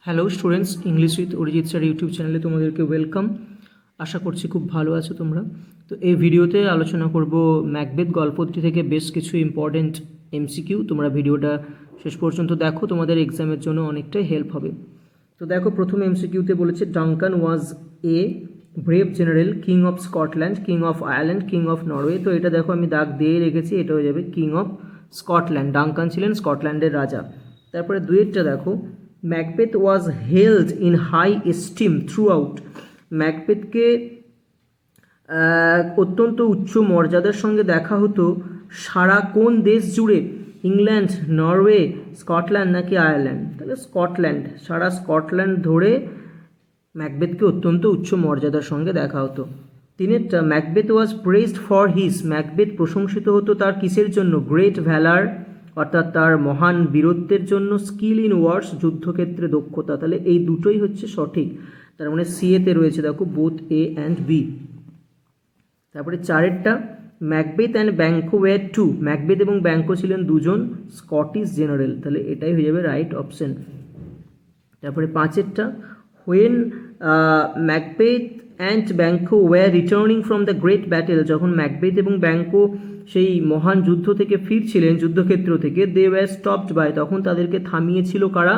Hello students, English with Arijit sir YouTube চ্যানেলে তোমাদেরকে welcome. আশা করছি খুব ভালো আছো তোমরা। তো এই ভিডিওতে আলোচনা করব ম্যাকবেথ গল্পটি থেকে বেশ কিছু ইম্পর্টেন্ট এমসিকিউ। তোমরা ভিডিওটা শেষ পর্যন্ত দেখো, তোমাদের এক্সামের জন্য অনেকটাই হেল্প হবে। তো দেখো, প্রথম এমসিকিউতে বলেছে Duncan was A brave general, king of Scotland, king of Ireland, king of Norway. তো এটা দেখো আমি দাগ দিয়ে রেখেছি, এটা হয়ে যাবে কিং অফ স্কটল্যান্ড। ডাঙ্কান ছিলেন স্কটল্যান্ডের রাজা। তারপরে দুইয়েরটা দেখো, Macbeth was held in high esteem throughout. ম্যাকবেথকে অত্যন্ত উচ্চ মর্যাদার সঙ্গে দেখা হতো সারা কোন দেশ জুড়ে? ইংল্যান্ড, নরওয়ে, স্কটল্যান্ড নাকি আয়ারল্যান্ড? তাহলে স্কটল্যান্ড, সারা স্কটল্যান্ড ধরে ম্যাকবেথকে অত্যন্ত উচ্চ মর্যাদার সঙ্গে দেখা হতো। তিনেরটা, Macbeth was praised for his. Macbeth প্রশংসিত হতো তার কিসের জন্য? গ্রেট ভ্যালার, অর্থাৎ তার মহান বীরত্বের জন্য। স্কিল ইন ওয়ার্স, যুদ্ধক্ষেত্রে দক্ষতা। তাহলে এই দুটোই হচ্ছে সঠিক, তার মানে সি এতে রয়েছে দেখো বোথ এ অ্যান্ড বি। তারপরে চারেরটা, Macbeth and Banquo were two. Macbeth এবং ব্যাঙ্কো ছিলেন দুজন স্কটিশ জেনারেল, তাহলে এটাই হয়ে যাবে রাইট অপশন। তারপরে পাঁচেরটা, when Macbeth and Banquo were returning from the great battle. যখন ম্যাকবেথ এবং ব্যাঙ্কো সেই মহান যুদ্ধ থেকে ফিরছিলেন, যুদ্ধক্ষেত্র থেকে, দে ওয়্যার স্টপড বাই, তখন তাদেরকে থামিয়েছিল কারা?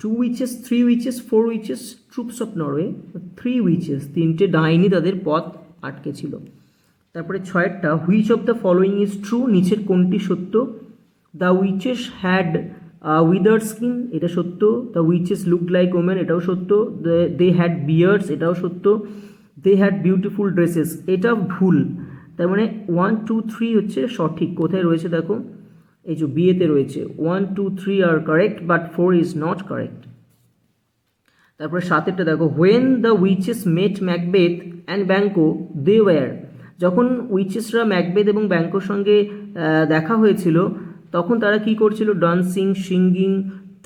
2 witches, 3 witches, 4 witches, troops of Norway. 3 witches, তিনটে ডাইনি তাদের পথ আটকে ছিল। তারপরে ছয়েরটা, which of the following is true, নিচের কোনটি সত্য? The witches had withered skin, এটা সত্য। The witches looked like women, এটাও সত্য। দে হ্যাড বিয়ার্ডস, এটাও সত্য। দে হ্যাড বিউটিফুল ড্রেসেস, এটা ভুল। তার মানে 1, 2, 3 হচ্ছে সঠিক। কোথায় রয়েছে দেখো, এই যে বিয়েতে রয়েছে। 1, 2, 3 আর correct, but 4 is not correct. তারপরে সাতেরটা দেখো, when the witches met Macbeth and Banquo they were. যখন উইচেসরা ম্যাকবেথ এবং ব্যাঙ্কোর সঙ্গে দেখা হয়েছিল, তখন তারা কি করছিল? Dancing, singing,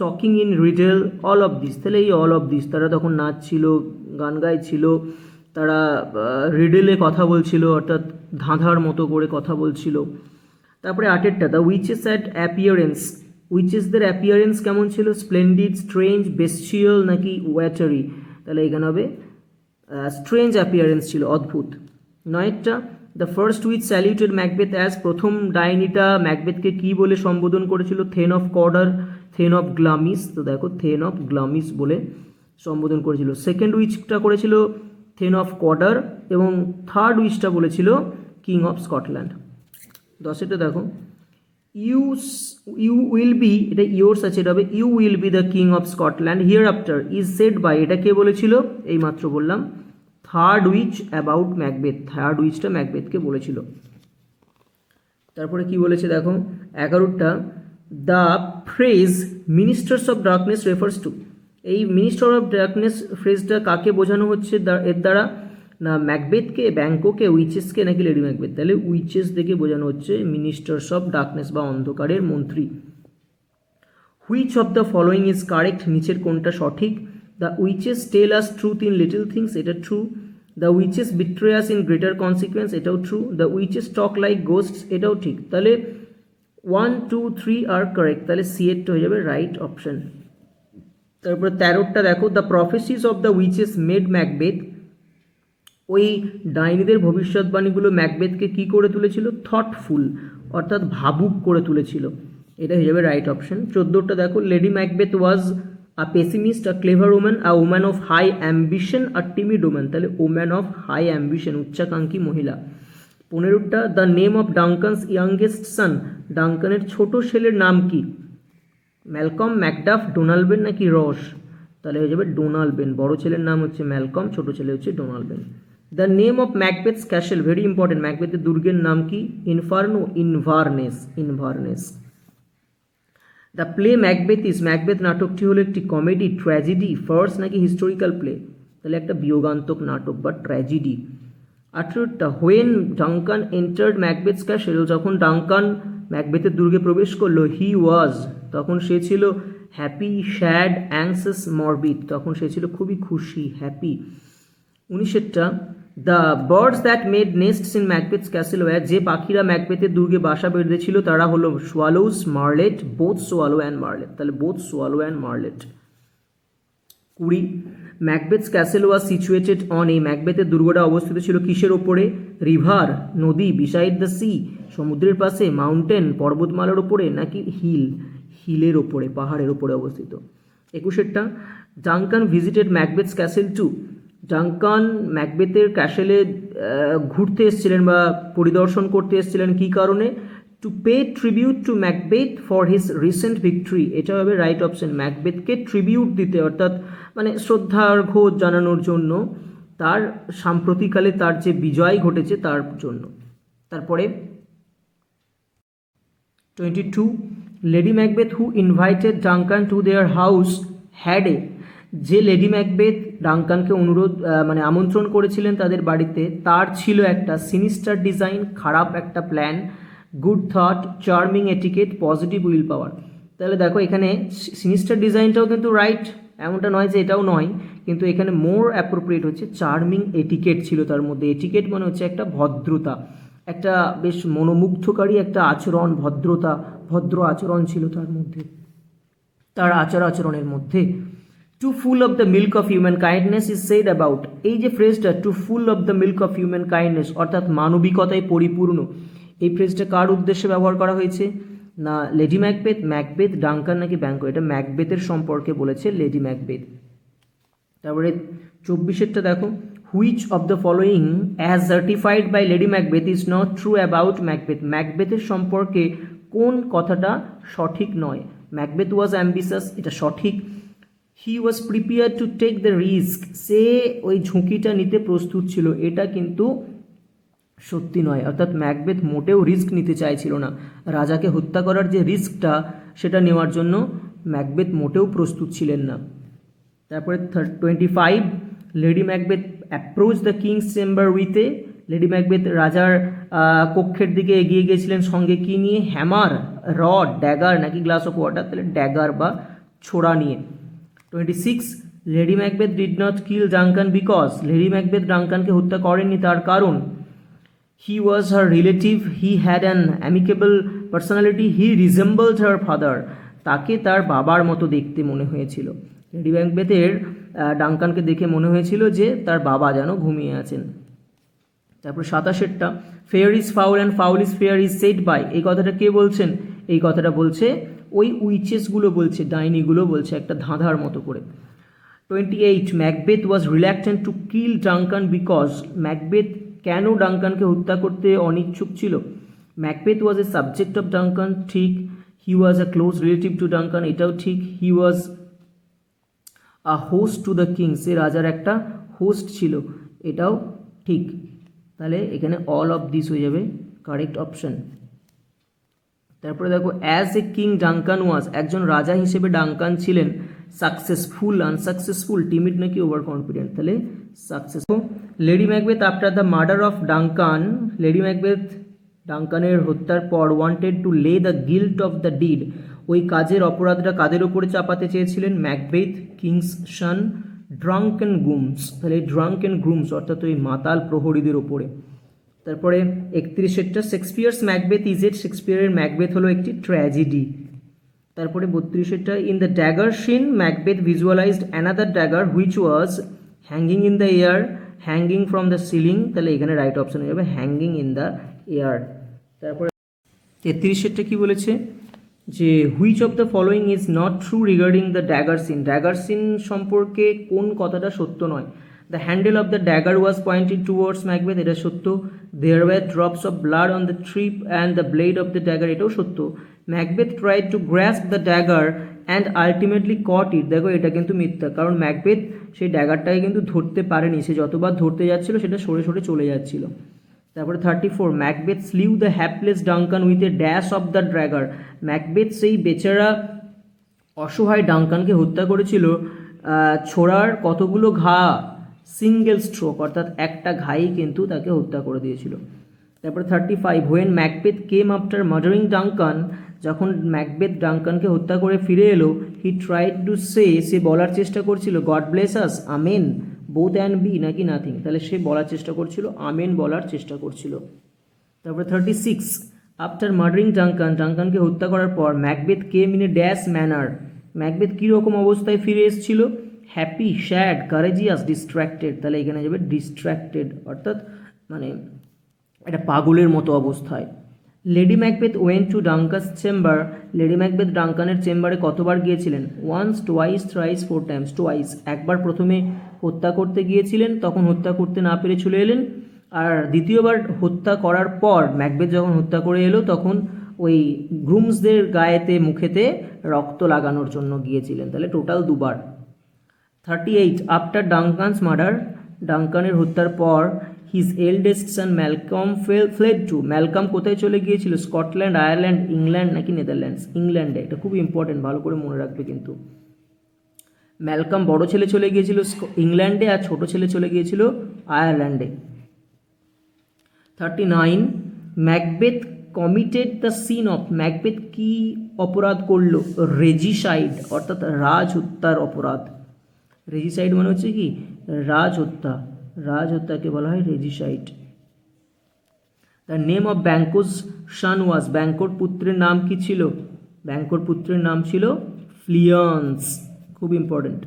talking in Riedel, all of this. তাহলে এই অল অফ দিস, তারা তখন নাচছিল, গান গাইছিল, তারা রিডেলে কথা বলছিল, অর্থাৎ ধাঁধার মতো করে কথা বলছিল। তারপরে আটেরটা, দ্য উইচেস অ্যাট অ্যাপিয়ারেন্স। উইচেসদের অ্যাপিয়ারেন্স কেমন ছিল? স্প্লেন্ডিড, স্ট্রেঞ্জ, বেস্টিয়াল নাকি ওয়াটারি? তাহলে এখানে হবে স্ট্রেঞ্জ অ্যাপিয়ারেন্স ছিল, অদ্ভুত। নয়েরটা, the first witch saluted Macbeth as. প্রথম ডাইনিটা ম্যাকবেথকে কি বলে সম্বোধন করেছিল? Thane of Cawdor, thane of Glamis. তো দেখো থেন অফ গ্লামিস বলে সম্বোধন করেছিল। সেকেন্ড উইচটা করেছিল থেন অফ কর্ডার, এবং থার্ড উইচটা বলেছিল কিং অফ স্কটল্যান্ড। দশেটা দেখো, ইউ উইল বি, এটা ইয়োর্স আছে, এটা হবে you will be the king of Scotland hereafter is said by. এটা কে বলেছিল? এই মাত্র বললাম, third witch about Macbeth. Third উইচটা ম্যাকবেথকে বলেছিল। তারপরে কি বলেছে দেখো, 11টা, the phrase ministers of darkness refers to. এই মিনিস্টার অফ ডার্কনেস ফ্রেজটা কাকে বোঝানো হচ্ছে এর দ্বারা? না ম্যাকবেথকে, ব্যাঙ্কোকে, উইচেসকে নাকি লেডি ম্যাকবেথ? তাহলে উইচেস দেখে বোঝানো হচ্ছে মিনিস্টার্স অফ ডার্কনেস বা অন্ধকারের মন্ত্রী। Which of the following is correct, নিচের কোনটা সঠিক? The witches tell us truth in little things, এটা true. The witches betray us in greater consequence, এটাও true. The witches talk like ghosts, এটাও ঠিক। তাহলে 1, 2, 3 আর কারেক্ট, তাহলে সি এরটা হয়ে যাবে রাইট অপশন। তারপরে 13টা দেখো, the prophecies of the witches made Macbeth. ওই ডাইনিদের ভবিষ্যৎবাণীগুলো ম্যাকবেথকে কি করে তুলেছিল? থটফুল, অর্থাৎ ভাবুক করে তুলেছিল। এটা হয়ে যাবে রাইট অপশন। 14টা দেখো, lady Macbeth was a pessimist, a clever woman, a woman of high ambition, a timid woman. তাহলে ওম্যান অফ হাই অ্যাম্বিশন, উচ্চাকাঙ্ক্ষী মহিলা। 15টা, the name of Duncan's youngest son. ডাঙ্কানের ছোট ছেলের নাম কি? ম্যালকম, ম্যাকডাফ, ডোনাল্ডবেন নাকি রস? তাহলে হয়ে যাবে ডোনাল্ডবেন। বড় ছেলের নাম হচ্ছে ম্যালকম, ছোট ছেলে হচ্ছে Donalbain. The name of Macbeth's castle, very important. ম্যাকবেথের দুর্গের নাম কি? Inferno, Inverness, Inverness. The play Macbeth is, Macbeth নাটকটি হলো একটি কমেডি, ট্র্যাজেডি, ফার্স নাকি হিস্টোরিক্যাল প্লে? তাহলে একটা বিয়োগান্তক নাটক বা ট্র্যাজেডি। 18টা, when Duncan entered Macbeth's castle. যখন ডাঙ্কান ম্যাকবেথের দুর্গে প্রবেশ করলো, হি ওয়াজ, তখন সে ছিল হ্যাপি, স্যাড, অ্যাংসিয়াস, মরবিড। তখন সে ছিল খুবই খুশি, হ্যাপি। 19টা, the birds that made nests in Macbeth's castle were. যে পাখিরা ম্যাকবেথের দুর্গে বাসা বেঁধেছিল তারা হলো swallows, martlet, both swallow and martlet. তাহলে both swallow and martlet. 20, Macbeth's castle was situated on, এই ম্যাকবেথের দুর্গটা অবস্থিত ছিল কিসের ওপরে? রিভার, নদী, বিসাইড দ্য সি, সমুদ্রের পাশে, মাউন্টেন, পর্বতমালার ওপরে, নাকি হিলের ওপরে, পাহাড়ের ওপরে অবস্থিত। 21, Duncan visited Macbeth's castle to, Duncan ম্যাকবেথের ক্যাসেলে ঘুরতে এসেছিলেন বা পরিদর্শন করতে এসেছিলেন কী কারণে? To pay tribute to Macbeth for his recent victory, এটা হবে রাইট অপশন। ম্যাকবেথকে ট্রিবিউট দিতে, অর্থাৎ মানে শ্রদ্ধার্ঘ জানানোর জন্য, তার সাম্প্রতিককালে তার যে বিজয় ঘটেছে তার জন্য। তারপরে 22, lady Macbeth who invited Duncan to their house had a, যে লেডি ম্যাকবেথ ডাঙ্কানকে আমন্ত্রণ করেছিলেন তাদের বাড়িতে, তার ছিল একটা সিনিস্টার ডিজাইন, খারাপ একটা plan, good thought, charming etiquette, positive will পাওয়ার। তাহলে দেখো এখানে সিনিস্টার ডিজাইনটাও কিন্তু রাইট, এমনটা নয় যে এটাও নয়, কিন্তু এখানে মোর অ্যাপ্রোপ্রিয়েট হচ্ছে চার্মিং এটিকেট ছিল তার মধ্যে। এটিকেট মানে হচ্ছে একটা ভদ্রতা, একটা বেশ মনোমুগ্ধকারী একটা আচরণ, ভদ্রতা, ভদ্র আচরণ ছিল তার মধ্যে, তার আচরণের মধ্যে। To full of the milk of human kindness is said about, এই যে ফ্রেজটা to full of the milk of human kindness, অর্থাৎ মানবিকতায় পরিপূর্ণ, এই ফ্রেজটা কার উদ্দেশ্যে ব্যবহার করা হয়েছে? না লেডি ম্যাকবেথ, ডাঙ্কান নাকি ব্যাঙ্কো? এটা ম্যাকবেথের সম্পর্কে বলেছে লেডি ম্যাকবেথ। তারপরে 24 দেখো, which of the following as certified by Lady Macbeth is not true about Macbeth, ম্যাকবেথের সম্পর্কে কোন কথাটা সঠিক নয়? ম্যাকবেথ ওয়াজ অ্যাম্বিশাস, এটা সঠিক। He was prepare to take the risk, সে ওই ঝুঁকিটা নিতে প্রস্তুত ছিল, এটা কিন্তু সত্যি নয়, অর্থাৎ ম্যাকবেথ মোটেও রিস্ক নিতে চাইছিল না। রাজাকে হত্যা করার যে রিস্কটা সেটা নেওয়ার জন্য ম্যাকবেথ মোটেও প্রস্তুত ছিলেন না। তারপরে 25, Lady Macbeth approach the king's chamber with a, Lady Macbeth রাজার কক্ষের দিকে এগিয়ে গেছিলেন সঙ্গে কি নিয়ে? হ্যামার, রড, ড্যাগার নাকি গ্লাস অফ ওয়াটার? তাহলে ড্যাগার বা ছোড়া নিয়ে। 26, Lady Macbeth did not kill Duncan because, lady Macbeth ডাঙ্কানকে হত্যা করেননি তার কারণ? He was her relative, he had an amicable personality, he resembled her father, তাকে তার বাবার মতো দেখতে মনে হয়েছিল। লেডি ম্যাকবেথের ডাঙ্কানকে দেখে মনে হয়েছিল যে তার বাবা যেন ঘুমিয়ে আছেন। তারপর 27টা, fair is foul and foul is fair is said by, এই কথাটা কে বলছেন? এই কথাটা বলছে ওই উইচেসগুলো বলছে, ডাইনিগুলো বলছে, একটা ধাঁধার মতো করে। 28, Macbeth was reluctant to kill Duncan because, Macbeth কেন ডাঙ্কানকে হত্যা করতে অনিচ্ছুক ছিল? Macbeth was a subject of Duncan, ঠিক। He was a close relative to Duncan, এটাও ঠিক। He was a host to the king, সে রাজার একটা হোস্ট ছিল, এটাও ঠিক। তাহলে এখানে অল অফ দিস হয়ে যাবে কারেক্ট অপশন। তারপরে দেখো, as a king Duncan was, একজন রাজা হিসেবে ডাঙ্কান ছিলেন সাকসেসফুল, আনসাকসেসফুল, টিমিড নাকি ওভার কনফিডেন্ট? তাহলে successful. Lady Macbeth after the murder of Duncan, Lady Macbeth ডাঙ্কানের হত্যার পর wanted to lay the guilt of the deed, ওই কাজের অপরাধটা কাদের ওপরে চাপাতে চেয়েছিলেন? Macbeth, king's son, drunken grooms, তাহলে ড্রাঙ্কেন গ্রুমস অর্থাৎ ওই মাতাল প্রহরীদের ওপরে। তারপরে 31টা, শেক্সপিয়ার্স ম্যাকবেথ ইজ ইট, শেক্সপিয়ারের ম্যাকবেথ হলো একটি ট্র্যাজেডি। তারপরে 32টা, in the dagger scene Macbeth visualized another dagger which was hanging in the air, hanging from the ceiling, তাহলে এখানে রাইট অপশন হয়ে যাবে হ্যাঙ্গিং ইন দ্য এয়ার। তারপরে 33টা কি বলেছে? যে which of the following is not true regarding the dagger scene, dagger scene সম্পর্কে কোন কথাটা সত্য নয়? The handle of the dagger was pointed towards Macbeth, এটা সত্য। There were drops of blood on the trip and the blade of the dagger, এটাও সত্য। Macbeth tried to grasp the dagger and ultimately caught it, দেখো এটা কিন্তু মিথ্যা, কারণ Macbeth সেই ড্যাগারটাকে কিন্তু ধরতে পারেনি, সে যতবার ধরতে যাচ্ছিল সেটা সরে সরে চলে যাচ্ছিল। তারপরে 34, Macbeth slew the hapless Duncan with a dash of the dagger, Macbeth সেই বেচারা অসহায় ডাঙ্কানকে হত্যা করেছিল ছোড়ার কতগুলো ঘা? সিঙ্গেল স্ট্রোক, অর্থাৎ একটা ঘাই কিন্তু তাকে হত্যা করে দিয়েছিল। তারপরে 35, when Macbeth came after murdering Duncan, যখন ম্যাকবেথ ডাঙ্কানকে হত্যা করে ফিরে এলো, হি ট্রাইড টু সে বলার চেষ্টা করছিল God bless us, amen, both and B নাকি নাথিং, তাহলে সে বলার চেষ্টা করছিল আমেন বলার চেষ্টা করছিল। তারপরে 36, আফটার মার্ডারিং ডাঙ্কান, ডাঙ্কানকে হত্যা করার পর Macbeth came in a dash manner, Macbeth কীরকম অবস্থায় ফিরে এসেছিল? হ্যাপি, স্যাড, কারেজিয়াস, ডিস্ট্র্যাক্টেড, তাহলে এখানে যাবে ডিস্ট্র্যাক্টেড, অর্থাৎ মানে এটা পাগলের মতো অবস্থায়। Lady Macbeth went to Duncan's chamber, Lady Macbeth ডাঙ্কানের চেম্বারে কতবার গিয়েছিলেন? Once, twice, thrice, 4 times. Twice, একবার প্রথমে হত্যা করতে গিয়েছিলেন, তখন হত্যা করতে না পেরে চলে এলেন, আর দ্বিতীয়বার হত্যা করার পর ম্যাকবেথ যখন হত্যা করে এলো তখন ওই গ্রুমসদের গায়েতে মুখেতে রক্ত লাগানোর জন্য গিয়েছিলেন, তাহলে টোটাল দুবার। 38, আফটার ডাঙ্কানস মার্ডার, ডাঙ্কানের হত্যার পর হিজ এল্ডেস্ট সান ম্যালকম ফ্লেড টু, ম্যালকম কোথায় চলে গিয়েছিল? স্কটল্যান্ড, আয়ারল্যান্ড, ইংল্যান্ড নাকি নেদারল্যান্ডস? ইংল্যান্ডে, এটা খুব ইম্পর্টেন্ট, ভালো করে মনে রাখবে কিন্তু। ম্যালকম বড় ছেলে চলে গিয়েছিল ইংল্যান্ডে, আর ছোট ছেলে চলে গিয়েছিল আয়ারল্যান্ডে। 39, Macbeth committed the sin of, Macbeth কি অপরাধ করলো? রেজিসাইড, অর্থাৎ রাজহত্যার অপরাধ। রেজিসাইড মানে হচ্ছে কি? রাজহত্যা, রাজহত্যাকে বলা হয় রেজিসাইড। দ্য নেম অফ ব্যাঙ্কোস সান ওয়াজ, ব্যাঙ্কোর পুত্রের নাম কি ছিল? ব্যাঙ্কোর পুত্রের নাম ছিল ফ্লিয়ান্স, খুব important.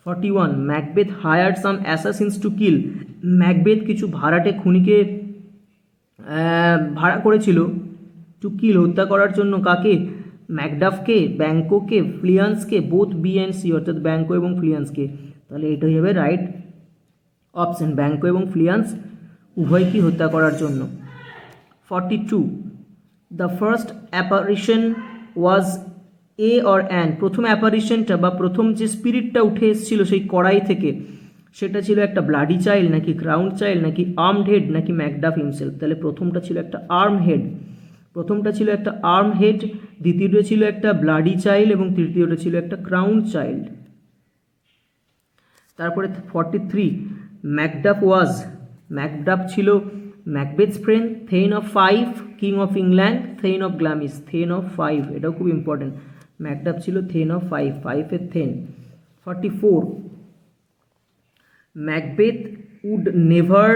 41, Macbeth hired some Assassin's to kill, Macbeth কিছু ভাড়াটে খুনিকে ভাড়া করেছিল টু কিল, হত্যা করার জন্য। কাকে? ম্যাকডাফকে, ব্যাঙ্কোকে, ফ্লিয়ান্সকে, বোথ বি অ্যান্ড সি, অর্থাৎ ব্যাঙ্কো এবং ফ্লিয়ান্সকে, তাহলে এটা হয়ে যাবে রাইট অপশন, ব্যাঙ্কো এবং ফ্লিয়ান্স উভয়কে হত্যা করার জন্য। 42, the first apparition was a or an, প্রথম অ্যাপারিশনটা বা প্রথম যে স্পিরিটটা উঠে এসেছিল সেই কড়াই থেকে, সেটা ছিল একটা ব্লাডি চাইল্ড নাকি ক্রাউন চাইল্ড নাকি আর্মড হেড নাকি ম্যাকডাফ হিমসেলফ? তাহলে প্রথমটা ছিল একটা আর্ম হেড, প্রথমটা ছিল একটা আর্ম হেড, দ্বিতীয়টা ছিল একটা ব্লাডি চাইল্ড এবং তৃতীয়টা ছিল একটা ক্রাউন চাইল্ড। তারপরে 43, ম্যাকডাফ ওয়াজ, ম্যাকডাফ ছিল Macbeth's friend, thane of 5, king of England, thane of Glamis, thane of 5, এটাও খুব ইম্পর্টেন্ট, ম্যাকডাফ ছিল থেইন অফ 5, 5-এর thane. 44, Macbeth would never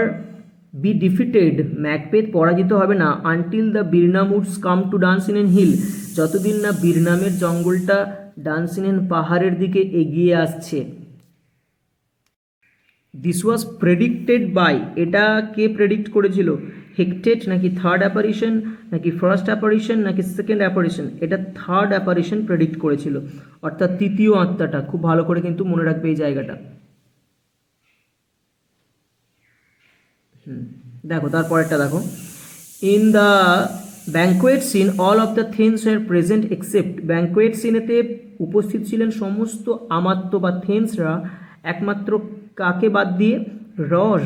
be defeated, Macbeth পরাজিত হবে না until the Birnam woods come to Dunsinane hill, যতদিন না বিরনামের জঙ্গলটা ডান্সিনেন পাহাড়ের দিকে এগিয়ে আসছে। দিস ওয়াজ প্রেডিক্টেড বাই, এটা কে প্রেডিক্ট করেছিল? হেক্টেট নাকি থার্ড অ্যাপারিশন নাকি ফার্স্ট অ্যাপারিশন নাকি সেকেন্ড অ্যাপারিশন? এটা থার্ড অ্যাপারিশন প্রেডিক্ট করেছিল, অর্থাৎ তৃতীয় আত্মাটা, খুব ভালো করে কিন্তু মনে রাখবে এই জায়গাটা। দেখো তারপরেরটা দেখো, in the banquet scene all of the thanes were present except, banquet সিনেতে উপস্থিত ছিলেন সমস্ত আমাত্য বা থেন্সরা, একমাত্র কাকে বাদ দিয়ে? রজ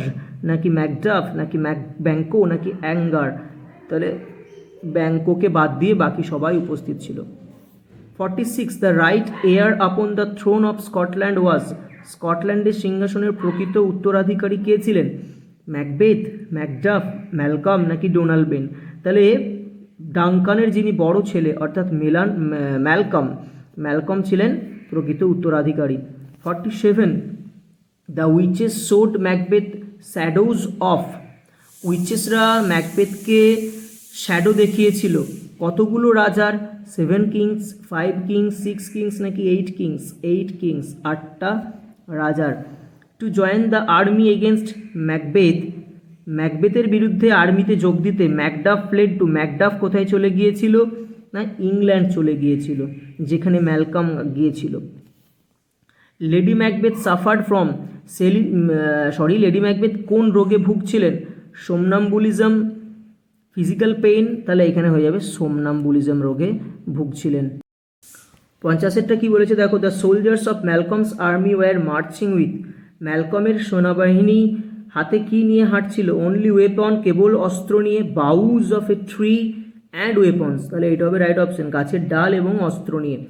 নাকি ম্যাকডাফ নাকি ব্যাঙ্কো নাকি অ্যাঙ্গার? তাহলে ব্যাঙ্কোকে বাদ দিয়ে বাকি সবাই উপস্থিত ছিল। 46, the right heir upon the throne of Scotland was, স্কটল্যান্ডের সিংহাসনের প্রকৃত উত্তরাধিকারী কে ছিলেন? ম্যাকবেথ, ম্যাকডাফ, ম্যালকম নাকি ডোনাল্ড-বেন? তাহলে ডাঙ্কানের যিনি বড় ছেলে অর্থাৎ ম্যালকম ছিলেন প্রকৃত উত্তরাধিকারী। 47, the witches showed Macbeth shadows of, উইচেসরা ম্যাকবেথকে শ্যাডো দেখিয়েছিল কতগুলো রাজার? 7 কিংস, 5 কিংস, 6 কিংস নাকি 8 কিংস? 8 কিংস, 8টা রাজার। To join the army against Macbeth, ম্যাকবেথের বিরুদ্ধে আর্মিতে যোগ দিতে ম্যাকডাফ ফ্লেড টু, ম্যাকডাফ কোথায় চলে গিয়েছিল? না ইংল্যান্ড চলে গিয়েছিল, যেখানে ম্যালকম গিয়েছিল। Lady Macbeth suffered from, lady Macbeth কোন রোগে ভুগছিলেন? সোমনাম্বুলিজম, ফিজিক্যাল পেইন, তাহলে এখানে হয়ে যাবে সোমনাম্বুলিজম রোগে ভুগছিলেন। 50-এরটা কি বলেছে দেখো, the soldiers of Malcolm's army were marching with, ম্যালকমের সেনাবাহিনী হাতে কি নিয়ে হাঁটছিল? অনলি ওয়েপন, কেবল অস্ত্র নিয়ে। Boughs of a tree and weapons, তাহলে এটা হবে রাইট অপশন, গাছের ডাল এবং অস্ত্র নিয়ে।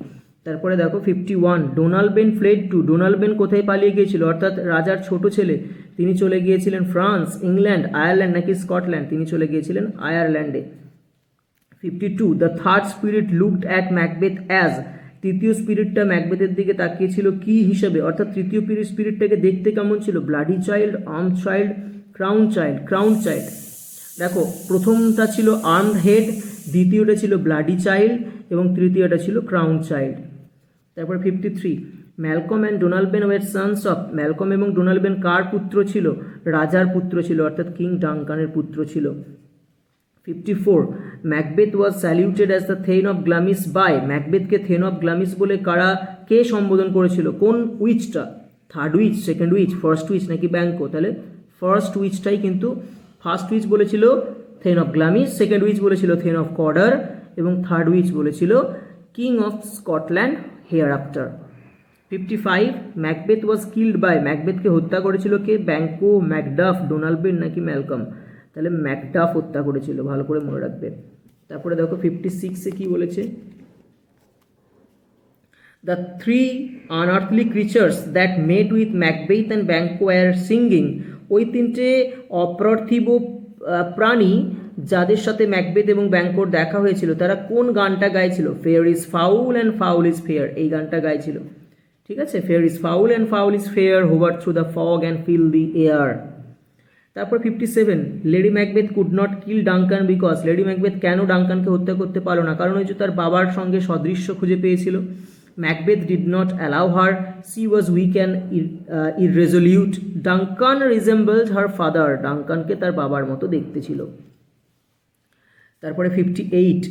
তারপরে দেখো 51, ডোনাল্ড-বেন ফ্লেড টু, ডোনাল্ড-বেন কোথায় পালিয়ে গিয়েছিল? অর্থাৎ রাজার ছোট ছেলে, তিনি চলে গিয়েছিলেন ফ্রান্স, ইংল্যান্ড, আয়ারল্যান্ড নাকি স্কটল্যান্ড? তিনি চলে গিয়েছিলেন আয়ারল্যান্ডে। 52, the third spirit looked at Macbeth as, তৃতীয় স্পিরিটটা ম্যাকবেথের দিকে তাকিয়েছিল কি হিসেবে? অর্থাৎ তৃতীয় স্পিরিটটাকে দেখতে কেমন ছিল? Bloody child, arm child, crown child? Crown child. দেখো প্রথমটা ছিল আর্মড হেড, দ্বিতীয়টা ছিল ব্লাডি চাইল্ড এবং তৃতীয়টা ছিল ক্রাউন চাইল্ড। তারপরে 53, Malcolm and Donalbain were sons of, Malcolm এবং ডোনাল্ড বেন কার পুত্র ছিল? রাজার পুত্র ছিল, অর্থাৎ কিং ডাঙ্কানের পুত্র ছিল। 54, Macbeth was saluted as the thane of Glamis by, ম্যাকবেথকে থেন অফ গ্লামিস বলে কে সম্বোধন করেছিল? কোন উইচটা? Third witch, second witch, first witch নাকি ব্যাংকো? তাহলে ফার্স্ট উইচটাই কিন্তু, ফার্স্ট উইচ বলেছিল thane of Glamis, second witch বলেছিল থেন অফ কর্ডার, এবং থার্ড উইচ বলেছিল king of Scotland hereafter. 55, Macbeth was killed by, ম্যাকবেথকে হত্যা করেছিল কে? ব্যাংকো, ম্যাকডাফ, ডোনাল্ড বেন নাকি ম্যালকম? তাহলে ম্যাকডাফ হত্যা করেছিল, ভালো করে মনে রাখবে। তারপরে দেখো 56-এ কি বলেছে? The three আনআর্থলি creatures that mate with Macbeth and Banquo are singing, ওই তিনটে অপার্থিব প্রাণী যাদের সাথে ম্যাকবেথ এবং ব্যাংকোর দেখা হয়েছিল তারা কোন গানটা গাইছিল? Fair is foul and foul is fair, এই গানটা গাইছিল। ঠিক আছে, fair is foul and foul is fair, hover through the fog and filthy air. তারপর 57, lady Macbeth could not kill Duncan because, lady Macbeth কেন ডাঙ্কানকে হত্যা করতে পারলো না? কারণ হচ্ছে তার বাবার সঙ্গে সদৃশ্য খুঁজে পেয়েছিল। Macbeth did not allow her, she was weak and irresolute, Duncan resembled her father, ডাঙ্কানকে তার বাবার মতো দেখতে ছিল। তারপরে 58,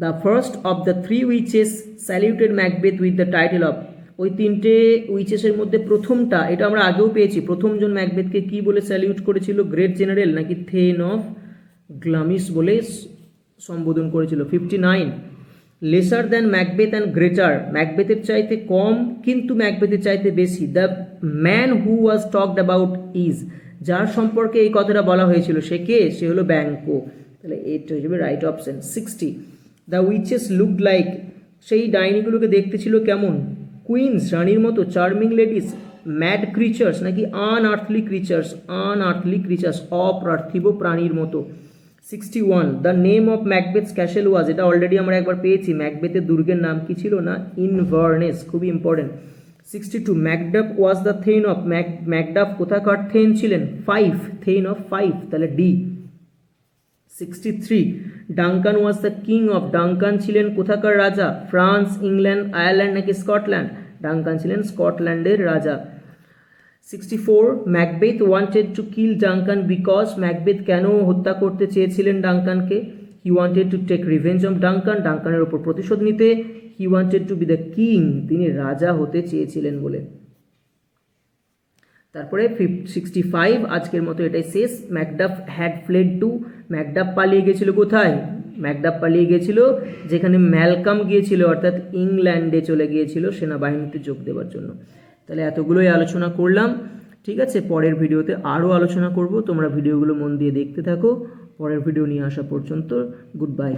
the first of the three witches saluted Macbeth with the title of, ওই তিনটে উইচেসের মধ্যে প্রথমটা, এটা আমরা আগেও পেয়েছি, প্রথমজন ম্যাকবেথকে কি বলে স্যালিউট করেছিল? গ্রেট জেনারেল নাকি থেন অফ গ্লামিস বলে সম্বোধন করেছিল। 59, lesser than Macbeth and greater, ম্যাকবেথের চাইতে কম কিন্তু ম্যাকবেথের চাইতে বেশি। The man who was talked about is, যার সম্পর্কে এই কথাটা বলা হয়েছিল সে কে? সে হলো ব্যাংকো। তাহলে এটা হয়ে যাবে right option. 60, the witches looked like, সেই ডাইনিগুলোকে দেখতে ছিল কেমন? কুইন্স, রানীর মতো, চার্মিং লেডিস, ম্যাড ক্রিচার্স নাকি আনআর্থলি ক্রিচার্স? আনআর্থলি ক্রিচার্স, অপার্থিব প্রাণীর মতো। 61, the name of Macbeth's castle was, এটা অলরেডি আমরা একবার পেয়েছি, ম্যাকবেথের দুর্গের নাম কি ছিল? না ইনভারনেস, খুবই important. 62, Macduff was the thane of, ম্যাকডাফ কোথাকার থেন ছিলেন? 5, থেন অফ 5, তাহলে D. 63, Duncan was the king of, ডাঙ্কান ছিলেন কোথাকার রাজা? ফ্রান্স, ইংল্যান্ড, আয়ারল্যান্ড নাকি স্কটল্যান্ড? ডাঙ্কান ছিলেন স্কটল্যান্ডের রাজা। 64, Macbeth wanted to kill Duncan because, Macbeth কেন হত্যা করতে চেয়েছিলেন ডাঙ্কানকে? He wanted to take revenge of Duncan, ডাঙ্কানের ওপর প্রতিশোধ নিতে। He wanted to be the king, তিনি রাজা হতে চেয়েছিলেন বলে। তারপরে 65, আজকের মতো এটাই শেষ। Macduff had fled to, Macduff পালিয়ে গেছিল কোথায়? ম্যাকডাফ পালিয়ে গেছিল যেখানে ম্যালকাম গিয়েছিল, অর্থাৎ ইংল্যান্ডে চলে গিয়েছিল সেনাবাহিনীতে যোগ দেওয়ার জন্য। তাহলে এতগুলোই আলোচনা করলাম, ঠিক আছে। পরের ভিডিওতে আরও আলোচনা করব, তোমরা ভিডিওগুলো মন দিয়ে দেখতে থাকো। পরের ভিডিও নিয়ে আসা পর্যন্ত গুড বাই।